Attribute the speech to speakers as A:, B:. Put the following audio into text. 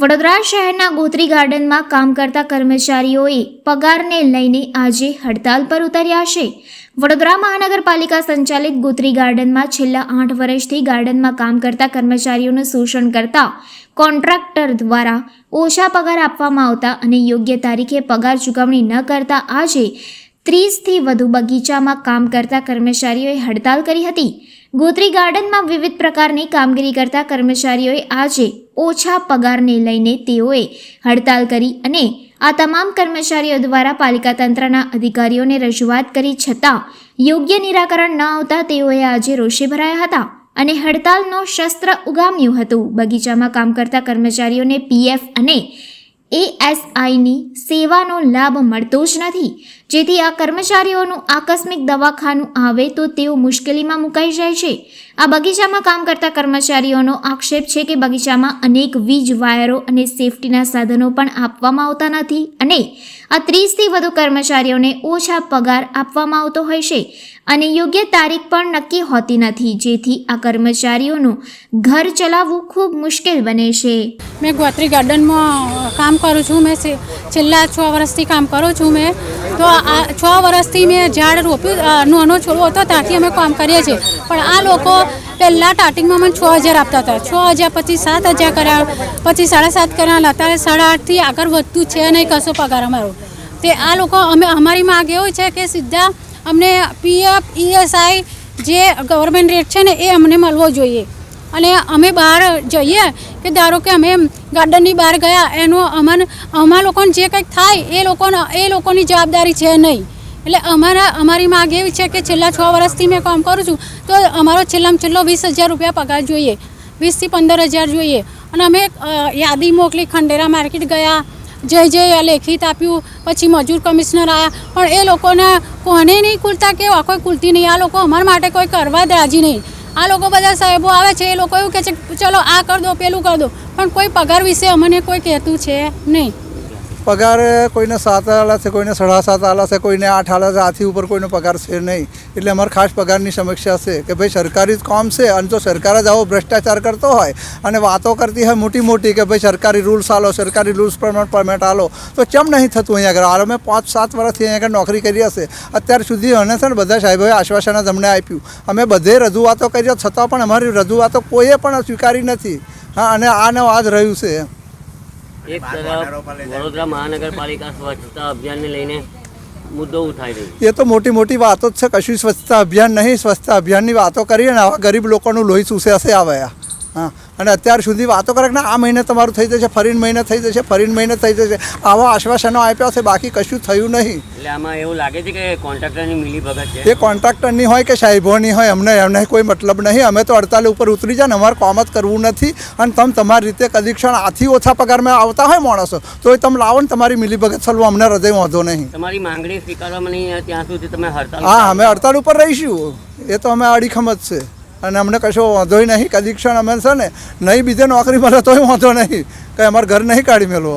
A: વડોદરા શહેરના ગોત્રી ગાર્ડનમાં કામ કરતા કર્મચારીઓએ પગારને લઈને આજે હડતાલ પર ઉતર્યા છે. વડોદરા મહાનગરપાલિકા સંચાલિત ગોત્રી ગાર્ડનમાં છેલ્લા 8 વર્ષથી ગાર્ડનમાં કામ કરતા કર્મચારીઓનું શોષણ કરતા કોન્ટ્રાક્ટર દ્વારા ઓછા પગાર આપવામાં આવતા અને યોગ્ય તારીખે પગાર ચૂકવણી ન કરતા આજે 30થી વધુ બગીચામાં કામ કરતા કર્મચારીઓએ હડતાલ કરી હતી. ગોત્રી ગાર્ડનમાં વિવિધ પ્રકારની કામગીરી કરતા કર્મચારીઓએ આજે ઓછા પગારને લઈને તેઓએ હડતાલ કરી અને આ તમામ કર્મચારીઓ દ્વારા પાલિકા તંત્રના અધિકારીઓને રજૂઆત કરી છતાં યોગ્ય નિરાકરણ ન આવતા તેઓએ આજે રોષે ભરાયા હતા અને હડતાલનો શસ્ત્ર ઉગામ્યું હતું. બગીચામાં કામ કરતા કર્મચારીઓને પીએફ અને એએસઆઈની સેવાનો લાભ મળતો જ નથી, જેથી આ કર્મચારીઓનું આકસ્મિક દવાખાનું આવે તો તેઓ મુશ્કેલીમાં મુકાઈ જાય છે. આ બગીચામાં કામ કરતા કર્મચારીઓનો આક્ષેપ છે કે બગીચામાં અનેક વીજ વાયરો અને સેફટીના સાધનો પણ આપવામાં આવતા નથી અને આ 30થી વધુ કર્મચારીઓને ઓછા પગાર આપવામાં આવતો હોય છે અને યોગ્ય તારીખ પણ નક્કી હોતી નથી, જેથી આ કર્મચારીઓનું ઘર ચલાવવું ખૂબ મુશ્કેલ બને છે.
B: मैं ગોત્રી ગાર્ડનમાં કામ કરું છું. મેં છેલ્લા 6 વર્ષથી કામ કરું છું. મેં તો આ 6 વર્ષથી મેં ઝાડ રોપ્યું, નાનો છોડવો હતો ત્યાંથી અમે કામ કરીએ છીએ. પણ આ લોકો પહેલાં સ્ટાર્ટિંગમાં મને 6000 આપતા હતા. 6000 પછી 7000 કર્યા, પછી 7.5 કર્યા, અત્યારે 8.5થી આગળ વધતું છે નહીં કશો પગાર અમારો. તે આ લોકો અમારી માંગ એવું છે કે સીધા અમને પીએફ ESI જે ગવર્મેન્ટ રેટ છે ને એ અમને મળવો જોઈએ. અને અમે બહાર જઈએ કે ધારો કે અમે ગાર્ડનની બહાર ગયા એનું અમારા લોકોને જે કંઈક થાય એ લોકોની જવાબદારી છે નહીં. એટલે અમારી માંગ એવી છે કે છેલ્લા 6 વર્ષથી મેં કામ કરું છું તો અમારો છેલ્લામાં છેલ્લો 20000 રૂપિયા પગાર જોઈએ, 20થી 15000 જોઈએ. અને અમે યાદી મોકલી, ખંડેરા માર્કેટ ગયા, જય લેખિત આપ્યું, પછી મજૂર કમિશનર આવ્યા, પણ એ લોકોને કોને નહીં ખુલતા કે કોઈ ખુલતી નહીં. આ લોકો અમારા માટે કોઈ કરવા જ રાજી નહીં. આ લોકો બધા સાહેબો આવે છે, એ લોકો એવું કહે છે ચલો આ કરી દો પેલું કરી દો, પણ કોઈ પગાર વિશે અમને કોઈ કહેતું છે નહીં.
C: પગાર કોઈને 7 આલા છે, કોઈને 7.5 આલા છે, કોઈને 8 આલા છે, આથી ઉપર કોઈનો પગાર છે નહીં. એટલે અમારે ખાસ પગારની સમસ્યા છે કે ભાઈ સરકારી કામ છે અને જો સરકાર જ આવો ભ્રષ્ટાચાર કરતો હોય અને વાતો કરતી હોય મોટી મોટી કે ભાઈ સરકારી રૂલ્સ આલો, સરકારી રૂલ્સ પ્રમાણે પરમેન્ટ આલો, તો કેમ નહીં થતું અહીંયા આગળ? અમે 5-7 વર્ષથી અહીંયા આગળ નોકરી કરી હશે. અત્યાર સુધી અને છે ને બધા સાહેબોએ આશ્વાસન જ અમને આપ્યું. અમે બધે રજૂઆતો કરી છતાં પણ અમારી રજૂઆતો કોઈએ પણ સ્વીકારી નથી. હા, અને આને આજ રહ્યું છે.
D: એક તરફ વડોદરા મહાનગરપાલિકા સ્વચ્છતા અભિયાનને લઈને મુદ્દો ઉઠાવી રહી.
C: એ તો મોટી મોટી વાતો જ છે, કશું સ્વચ્છતા અભિયાન નહીં. સ્વચ્છતા અભિયાનની વાતો કરીએ ને આવા ગરીબ લોકોનું લોહી ચૂસે હશે આવ્યા. હા, અને અત્યાર સુધી વાતો કરે કે આ મહિને તમારું થઈ જશે, ફરીને મહિને થઈ જશે, ફરીને મહિને થઈ જશે, આવા આશ્વાસનો આપ્યા છે, બાકી કશું થયું નહીં.
D: એટલે આમાં એવું લાગે છે કે કોન્ટ્રાક્ટરની મિલીભગત છે.
C: એ કોન્ટ્રાક્ટરની હોય કે સાહેબોની હોય, એમને કોઈ મતલબ નહીં. અમે તો હડતાલ ઉપર ઉતરી જાય ને અમારે કામ જ કરવું નથી. અને તમે તમારી રીતે કદી ક્ષણ આથી ઓછા પગારમાં આવતા હોય માણસો તો એ તમે લાવો ને તમારી મિલીભગત ચલવો, અમને હૃદય વાંધો નહીં.
D: તમારી માંગણી સ્વીકારવામાં નહીં ત્યાં સુધી તમે હડતાલ?
C: હા, અમે હડતાલ ઉપર રહીશું. એ તો અમે અડીખમ જ છે અને અમને કશો વાંધો નહીં. કદી ક્ષણ અમે છે ને નહીં બીજે નોકરી મળે તોય વાંધો નહીં, કંઈ અમારે ઘર નહીં કાઢી મેળવો.